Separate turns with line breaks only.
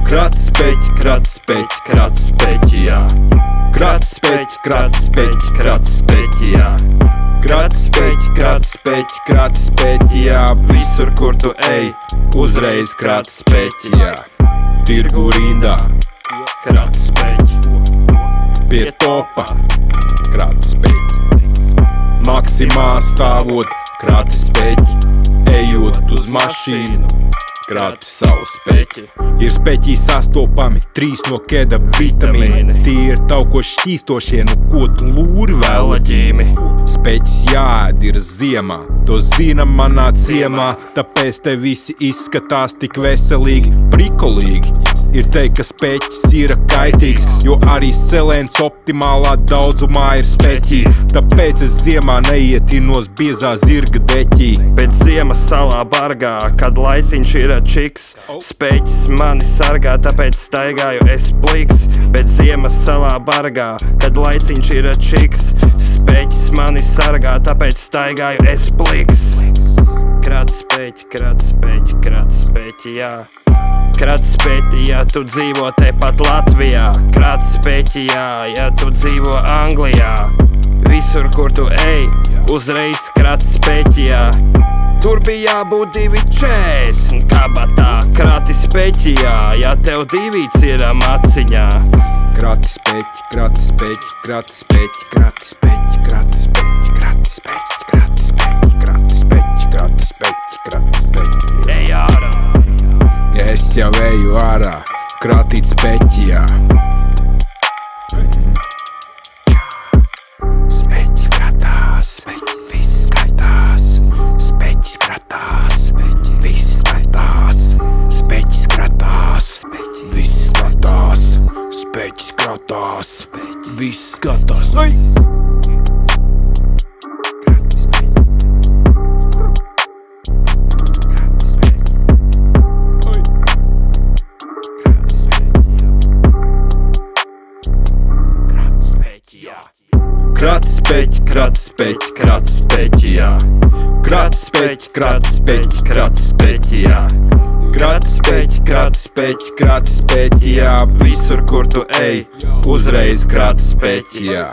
Krāta speķi, krāta speķi, krāta speķi, jā. Krāta speķi, krāta speķi, krāta speķi, jā. Krāta speķi, krāta speķi, krāta speķi, jā. Visur, kur tu ej, uzreiz krāta speķi, jā. Tirgu rindā, krāta speķi. Pie topa, krāta speķi. Maksimā stāvot, krāta speķi. Ejot uz mašīnu, krāti savu speķi. Ir speķī sastopami 3 no keda vitamīni. Tie ir tauko šķīstošie, no ko tu lūri vēl ģīmi. Speķis jāēd ir ziemā, to zina manā ciemā. Tāpēc te visi izskatās tik veselīgi, prikolīgi. Ir teikt, ka speķis ir kaitīgs, jo arī selēns optimālā daudzumā ir speķī. Tāpēc es ziemā neietinos biezā zirga deķī.
Bet ziemas salā bargā, kad laiciņš ir čiks, speķis mani sargā, tāpēc staigāju es pliks. Bet ziemas salā bargā, kad laiciņš ir čiks, speķis mani sargā, tāpēc staigāju es pliks. Krāta speķi, krāta speķi, krāta speķi, jā. Krāta speķi, ja tu dzīvo tepat Latvijā. Krāta speķi, jā, ja tu dzīvo Anglijā. Visur, kur tu ej, uzreiz krāta speķi, jā. Tur bija jābūt 2,40 kabatā. Krāti speķi, jā, ja tev 2 ir maciņā.
Krāti speķi, krāti speķi, krāti speķi, krāti speķi, krāti speķi, krāti speķi, krāti speķi, krāti speķi, krāti speķi, krāti speķi.
Ej ārā!
Ja es jau eju ārā, krātīt speķi, jā. Speķis kratās, viss skaitās. Speķis kratās, viss skatās. Speķis kratās, viss skatās. Speķis kratās, viss skatās. Krāta speķi, krāta speķi, krāta speķi, jā. Krāta speķi, krāta speķi, krāta speķi, jā. Krāta speķi, krāta speķi, krāta speķi, jā. Visur, kur tu ej, uzreiz krāta speķi, jā.